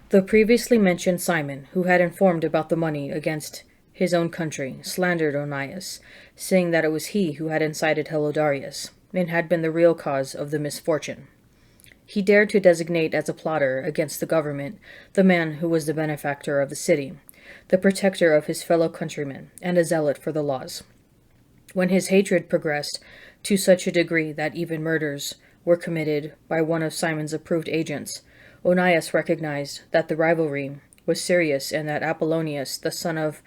The previously mentioned Simon, who had informed about the money against his own country, slandered Onias, saying that it was he who had incited Helodarius, and had been the real cause of the misfortune. He dared to designate as a plotter against the government the man who was the benefactor of the city, the protector of his fellow countrymen, and a zealot for the laws. When his hatred progressed to such a degree that even murders were committed by one of Simon's approved agents, Onias recognized that the rivalry was serious and that Apollonius, the son of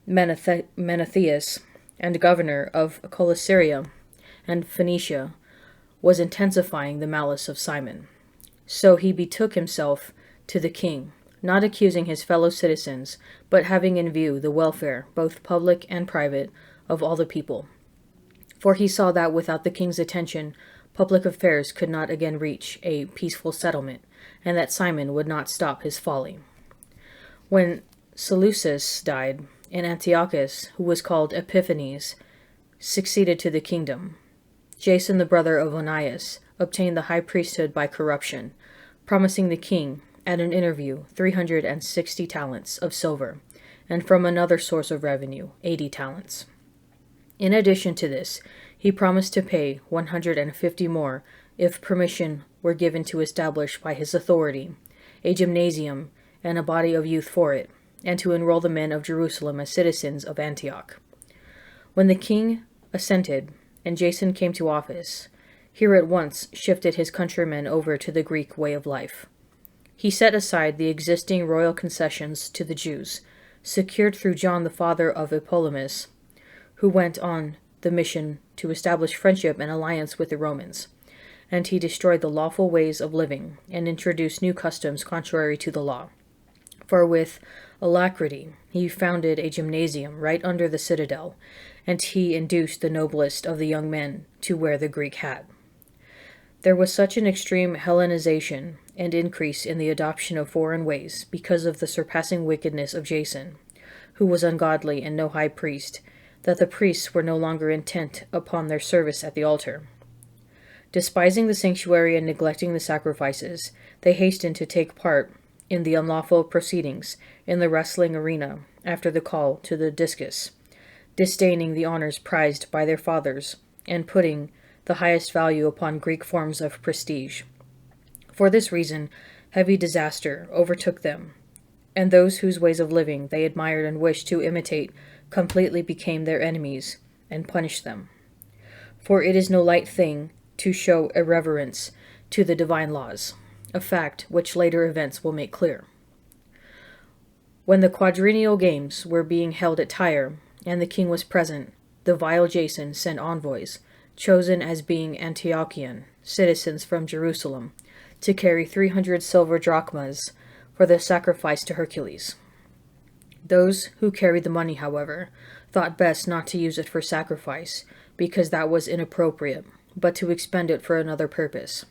Menethius and governor of Coelesyria and Phoenicia, was intensifying the malice of Simon. So he betook himself to the king, not accusing his fellow citizens, but having in view the welfare, both public and private, of all the people. For he saw that without the king's attention, public affairs could not again reach a peaceful settlement, and that Simon would not stop his folly. When Seleucus died, and Antiochus, who was called Epiphanes, succeeded to the kingdom, Jason, the brother of Onias, obtained the high priesthood by corruption, promising the king, at an interview, 360 talents of silver, and from another source of revenue, 80 talents. In addition to this, he promised to pay 150 more if permission were given to establish by his authority a gymnasium and a body of youth for it, and to enroll the men of Jerusalem as citizens of Antioch. When the king assented, and Jason came to office, he at once shifted his countrymen over to the Greek way of life. He set aside the existing royal concessions to the Jews, secured through John the father of Eppolemus, who went on the mission to establish friendship and alliance with the Romans, and he destroyed the lawful ways of living and introduced new customs contrary to the law. For with alacrity he founded a gymnasium right under the citadel, and he induced the noblest of the young men to wear the Greek hat. There was such an extreme Hellenization and increase in the adoption of foreign ways because of the surpassing wickedness of Jason, who was ungodly and no high priest, that the priests were no longer intent upon their service at the altar. Despising the sanctuary and neglecting the sacrifices, they hastened to take part in the unlawful proceedings in the wrestling arena after the call to the discus, disdaining the honors prized by their fathers, and putting the highest value upon Greek forms of prestige. For this reason, heavy disaster overtook them, and those whose ways of living they admired and wished to imitate completely became their enemies and punished them. For it is no light thing to show irreverence to the divine laws, a fact which later events will make clear. When the quadrennial games were being held at Tyre, and the king was present, the vile Jason sent envoys, chosen as being Antiochian citizens from Jerusalem, to carry 300 silver drachmas for the sacrifice to Hercules. Those who carried the money, however, thought best not to use it for sacrifice, because that was inappropriate, but to expend it for another purpose.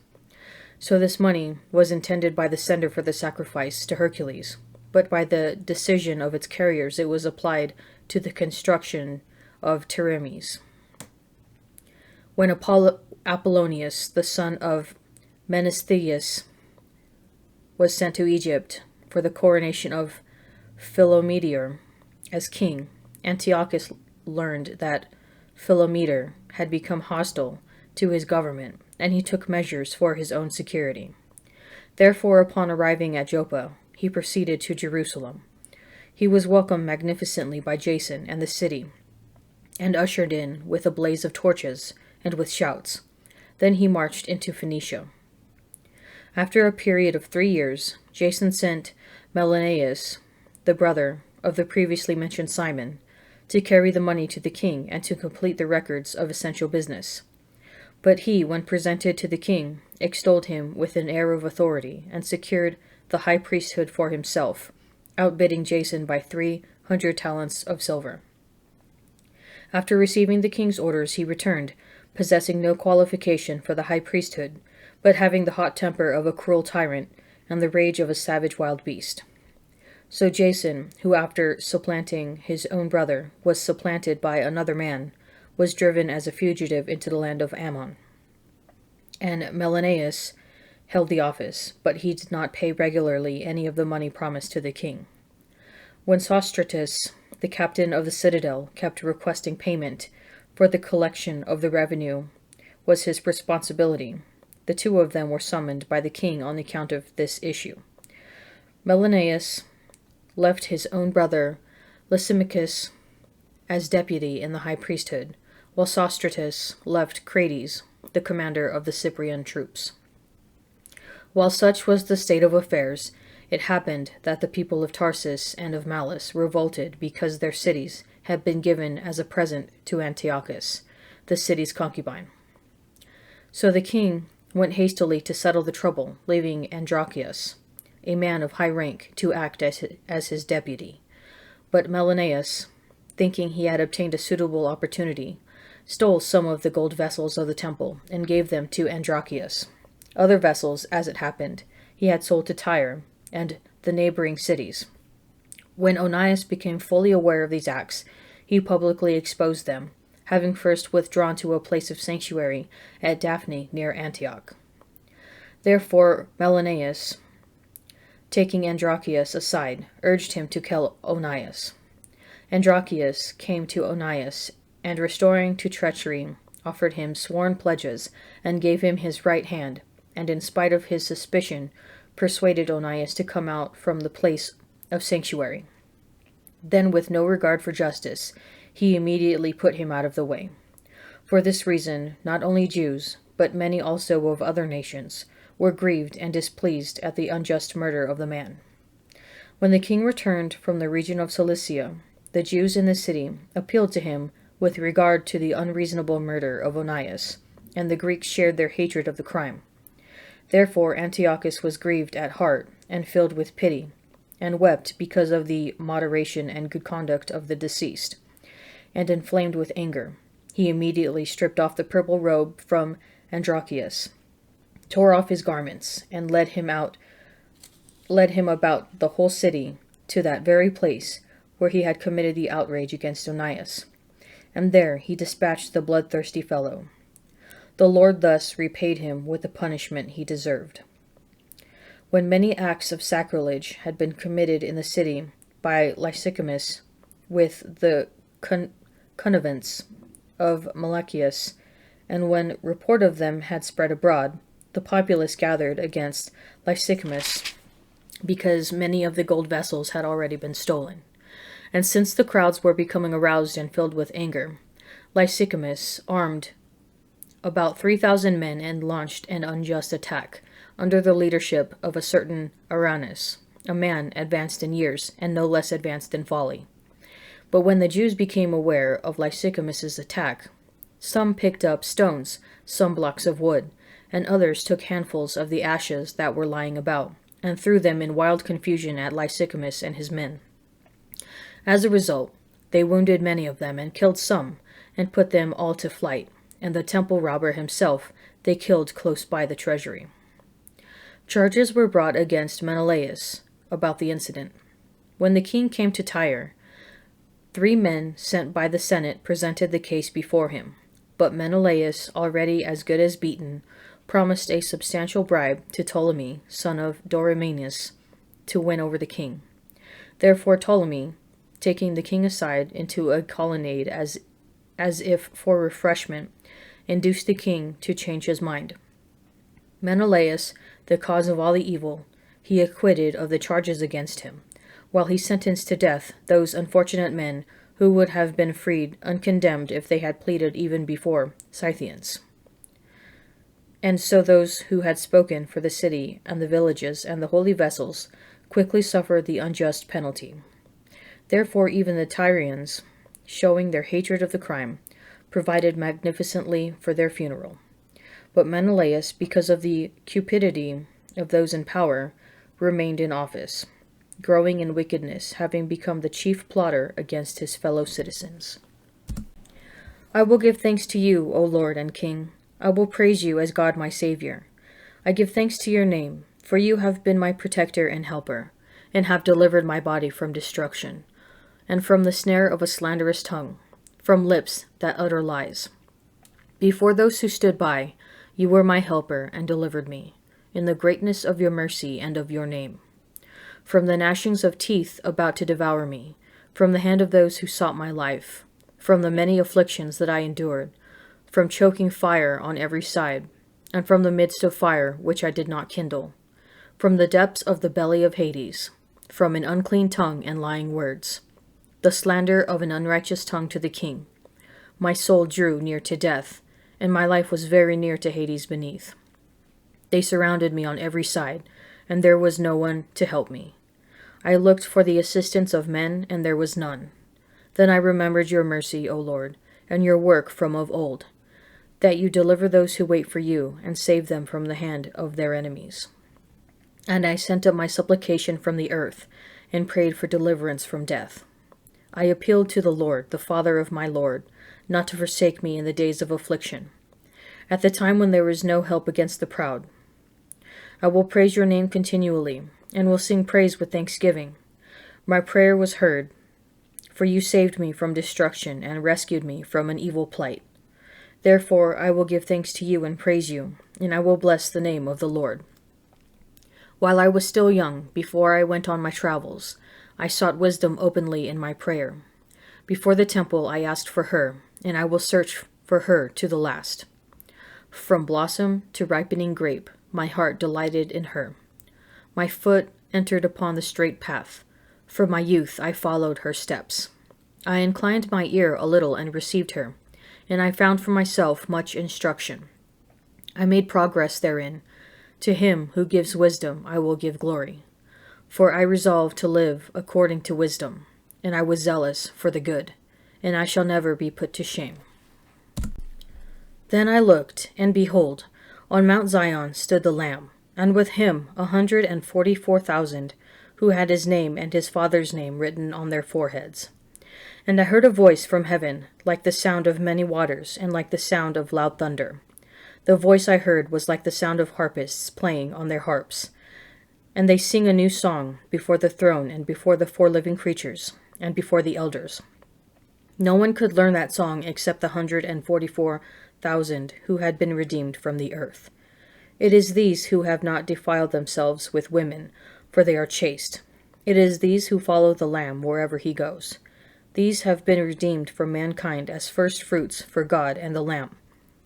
So this money was intended by the sender for the sacrifice to Hercules, but by the decision of its carriers it was applied to the construction of Teremes. When Apollonius, the son of Menesthius, was sent to Egypt for the coronation of Philometor as king, Antiochus learned that Philometor had become hostile to his government, and he took measures for his own security. Therefore, upon arriving at Joppa, he proceeded to Jerusalem. He was welcomed magnificently by Jason and the city, and ushered in with a blaze of torches and with shouts. Then he marched into Phoenicia. After a period of 3 years, Jason sent Menelaus, the brother of the previously mentioned Simon, to carry the money to the king and to complete the records of essential business. But he, when presented to the king, extolled him with an air of authority, and secured the high priesthood for himself, outbidding Jason by 300 talents of silver. After receiving the king's orders, he returned, possessing no qualification for the high priesthood, but having the hot temper of a cruel tyrant and the rage of a savage wild beast. So Jason, who after supplanting his own brother was supplanted by another man, was driven as a fugitive into the land of Ammon. And Menelaus held the office, but he did not pay regularly any of the money promised to the king. When Sostratus, the captain of the citadel, kept requesting payment for the collection of the revenue was his responsibility, the two of them were summoned by the king on account of this issue. Menelaus left his own brother Lysimachus as deputy in the high priesthood, while Sostratus left Crates, the commander of the Cyprian troops. While such was the state of affairs, it happened that the people of Tarsus and of Malis revolted because their cities had been given as a present to Antiochus, the city's concubine. So the king went hastily to settle the trouble, leaving Andronicus, a man of high rank, to act as his deputy. But Menelaus, thinking he had obtained a suitable opportunity, stole some of the gold vessels of the temple and gave them to Andronicus. Other vessels, as it happened, he had sold to Tyre and the neighboring cities. When Onias became fully aware of these acts, he publicly exposed them, having first withdrawn to a place of sanctuary at Daphne near Antioch. Therefore Menelaus, taking Andronicus aside, urged him to kill Onias. Andronicus came to Onias, and restoring to treachery, offered him sworn pledges, and gave him his right hand, and in spite of his suspicion, persuaded Onias to come out from the place of sanctuary. Then, with no regard for justice, he immediately put him out of the way. For this reason, not only Jews, but many also of other nations, were grieved and displeased at the unjust murder of the man. When the king returned from the region of Cilicia, the Jews in the city appealed to him with regard to the unreasonable murder of Onias, and the Greeks shared their hatred of the crime. Therefore Antiochus was grieved at heart and filled with pity, and wept because of the moderation and good conduct of the deceased. And inflamed with anger, he immediately stripped off the purple robe from Andronicus, tore off his garments, and led him about the whole city to that very place where he had committed the outrage against Onias. And there he dispatched the bloodthirsty fellow. The Lord thus repaid him with the punishment he deserved. When many acts of sacrilege had been committed in the city by Lysicamus with the connivance of Malachias, and when report of them had spread abroad, the populace gathered against Lysicamus, because many of the gold vessels had already been stolen. And since the crowds were becoming aroused and filled with anger, Lysicamus armed about 3,000 men and launched an unjust attack, under the leadership of a certain Aranus, a man advanced in years and no less advanced in folly. But when the Jews became aware of Lysicamus's attack, some picked up stones, some blocks of wood, and others took handfuls of the ashes that were lying about, and threw them in wild confusion at Lysicamus and his men. As a result, they wounded many of them and killed some, and put them all to flight, and the temple robber himself they killed close by the treasury. Charges were brought against Menelaus about the incident. When the king came to Tyre, 3 men sent by the Senate presented the case before him, but Menelaus, already as good as beaten, promised a substantial bribe to Ptolemy, son of Dorymaeus, to win over the king. Therefore Ptolemy, taking the king aside into a colonnade as if for refreshment, induced the king to change his mind. Menelaus, the cause of all the evil, he acquitted of the charges against him, while he sentenced to death those unfortunate men who would have been freed uncondemned if they had pleaded even before Scythians. And so those who had spoken for the city and the villages and the holy vessels quickly suffered the unjust penalty. Therefore even the Tyrians, showing their hatred of the crime, provided magnificently for their funeral. But Menelaus, because of the cupidity of those in power, remained in office, growing in wickedness, having become the chief plotter against his fellow citizens. I will give thanks to you, O Lord and King. I will praise you as God my Savior. I give thanks to your name, for you have been my protector and helper, and have delivered my body from destruction, and from the snare of a slanderous tongue, from lips that utter lies. Before those who stood by, you were my helper and delivered me. in the greatness of your mercy and of your name. From the gnashings of teeth about to devour me, from the hand of those who sought my life, from the many afflictions that I endured, from choking fire on every side, and from the midst of fire which I did not kindle, from the depths of the belly of Hades, from an unclean tongue and lying words, the slander of an unrighteous tongue to the king. My soul drew near to death, and my life was very near to Hades beneath. They surrounded me on every side, and there was no one to help me. I looked for the assistance of men, and there was none. Then I remembered your mercy, O Lord, and your work from of old, that you deliver those who wait for you, and save them from the hand of their enemies. And I sent up my supplication from the earth, and prayed for deliverance from death. I appealed to the Lord, the Father of my Lord, not to forsake me in the days of affliction, at the time when there is no help against the proud. I will praise your name continually, and will sing praise with thanksgiving. My prayer was heard, for you saved me from destruction and rescued me from an evil plight. Therefore I will give thanks to you and praise you, and I will bless the name of the Lord. While I was still young, before I went on my travels, I sought wisdom openly in my prayer. Before the temple I asked for her, and I will search for her to the last. From blossom to ripening grape, my heart delighted in her. My foot entered upon the straight path. From my youth I followed her steps. I inclined my ear a little and received her, and I found for myself much instruction. I made progress therein. To him who gives wisdom I will give glory. For I resolved to live according to wisdom, and I was zealous for the good, and I shall never be put to shame. Then I looked, and behold, on Mount Zion stood the Lamb, and with him 144,000, who had his name and his father's name written on their foreheads. And I heard a voice from heaven, like the sound of many waters, and like the sound of loud thunder. The voice I heard was like the sound of harpists playing on their harps. And they sing a new song before the throne and before the four living creatures, and before the elders. No one could learn that song except the 144,000 who had been redeemed from the earth. It is these who have not defiled themselves with women, for they are chaste. It is these who follow the Lamb wherever he goes. These have been redeemed from mankind as first fruits for God and the Lamb.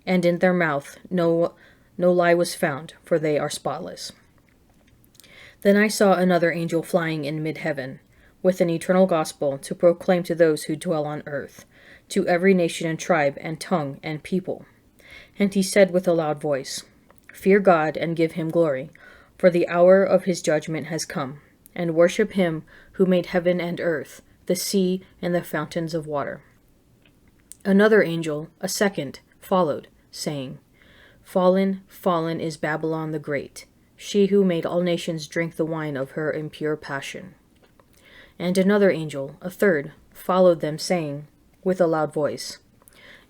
And in their mouth no lie was found, for they are spotless. Then I saw another angel flying in mid-heaven, with an eternal gospel to proclaim to those who dwell on earth, to every nation and tribe and tongue and people. And he said with a loud voice, Fear God and give him glory, for the hour of his judgment has come, and worship him who made heaven and earth, the sea and the fountains of water. Another angel, a second, followed, saying, Fallen, fallen is Babylon the Great, she who made all nations drink the wine of her impure passion. And another angel, a third, followed them, saying, with a loud voice,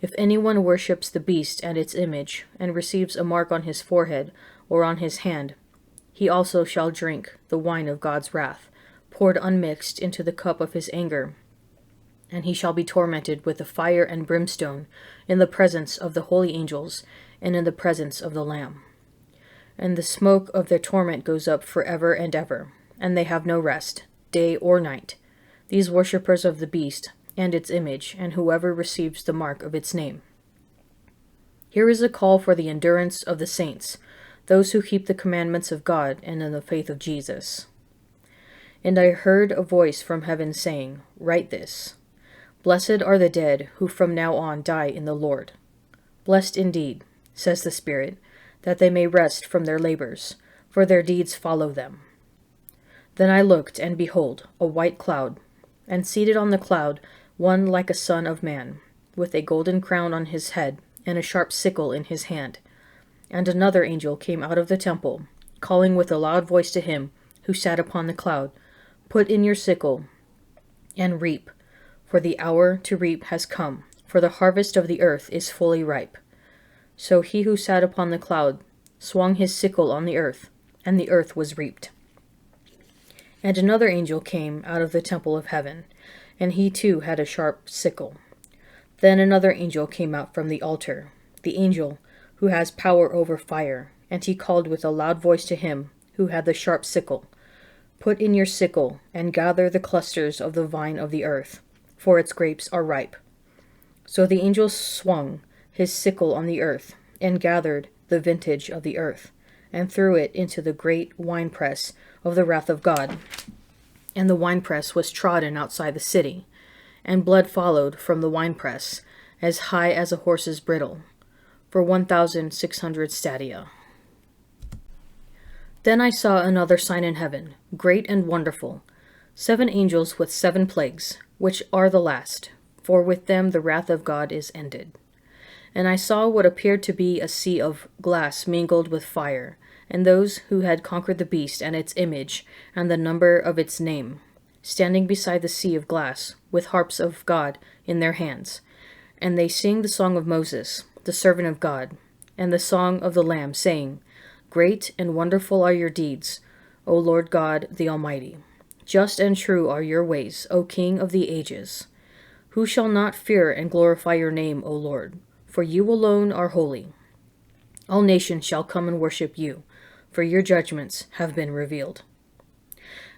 If anyone worships the beast and its image, and receives a mark on his forehead or on his hand, he also shall drink the wine of God's wrath, poured unmixed into the cup of his anger, and he shall be tormented with the fire and brimstone in the presence of the holy angels and in the presence of the Lamb. And the smoke of their torment goes up forever and ever, and they have no rest, day or night, these worshippers of the beast and its image, and whoever receives the mark of its name. Here is a call for the endurance of the saints, those who keep the commandments of God and in the faith of Jesus. And I heard a voice from heaven saying, Write this, Blessed are the dead who from now on die in the Lord. Blessed indeed, says the Spirit, that they may rest from their labors, for their deeds follow them. Then I looked, and behold, a white cloud, and seated on the cloud one like a son of man, with a golden crown on his head, and a sharp sickle in his hand. And another angel came out of the temple, calling with a loud voice to him who sat upon the cloud, Put in your sickle, and reap, for the hour to reap has come, for the harvest of the earth is fully ripe. So he who sat upon the cloud swung his sickle on the earth, and the earth was reaped. And another angel came out of the temple of heaven, and he too had a sharp sickle. Then another angel came out from the altar, the angel who has power over fire, And he called with a loud voice to him who had the sharp sickle, "Put in your sickle, and gather the clusters of the vine of the earth, for its grapes are ripe." So the angel swung his sickle on the earth, and gathered the vintage of the earth, and threw it into the great winepress of the wrath of God. And the winepress was trodden outside the city, and blood followed from the winepress, as high as a horse's bridle, for 1,600 stadia. Then I saw another sign in heaven, great and wonderful, 7 angels with 7 plagues, which are the last, for with them the wrath of God is ended. And I saw what appeared to be a sea of glass mingled with fire, and those who had conquered the beast and its image, and the number of its name, standing beside the sea of glass, with harps of God in their hands. And they sing the song of Moses, the servant of God, and the song of the Lamb, saying, "Great and wonderful are your deeds, O Lord God the Almighty. Just and true are your ways, O King of the ages. Who shall not fear and glorify your name, O Lord? For you alone are holy. All nations shall come and worship you, for your judgments have been revealed."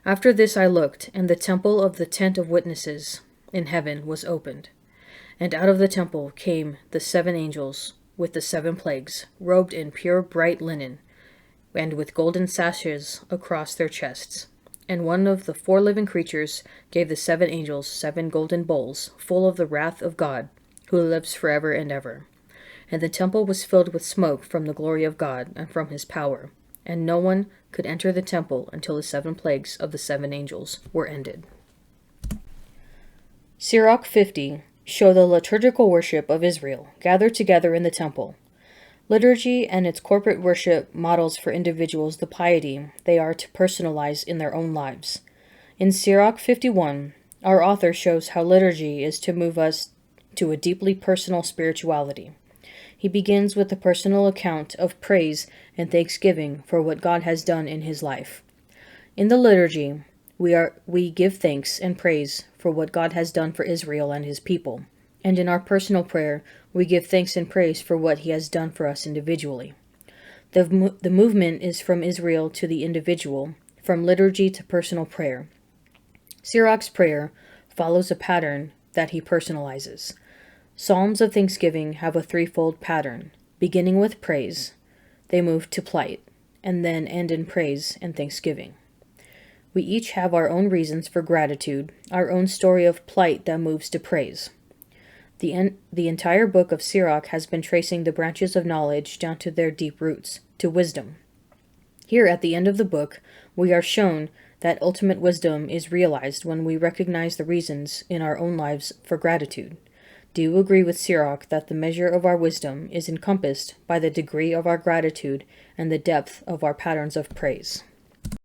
After this I looked, and the temple of the tent of witnesses in heaven was opened. And out of the temple came the 7 angels with the 7 plagues, robed in pure bright linen, and with golden sashes across their chests. And one of the 4 living creatures gave the 7 angels 7 golden bowls, full of the wrath of God, who lives forever and ever. And the temple was filled with smoke from the glory of God and from his power, and no one could enter the temple until the 7 plagues of the 7 angels were ended. Sirach 50 show the liturgical worship of Israel, gathered together in the temple. Liturgy and its corporate worship models for individuals the piety they are to personalize in their own lives. In Sirach 51, our author shows how liturgy is to move us to a deeply personal spirituality. He begins with a personal account of praise and thanksgiving for what God has done in his life. In the liturgy, we give thanks and praise for what God has done for Israel and his people. And in our personal prayer, we give thanks and praise for what he has done for us individually. The movement is from Israel to the individual, from liturgy to personal prayer. Sirach's prayer follows a pattern that he personalizes. Psalms of thanksgiving have a threefold pattern. Beginning with praise, they move to plight, and then end in praise and thanksgiving. We each have our own reasons for gratitude, our own story of plight that moves to praise. The entire book of Sirach has been tracing the branches of knowledge down to their deep roots, to wisdom. Here at the end of the book, we are shown that ultimate wisdom is realized when we recognize the reasons in our own lives for gratitude. Do you agree with Sirach that the measure of our wisdom is encompassed by the degree of our gratitude and the depth of our patterns of praise?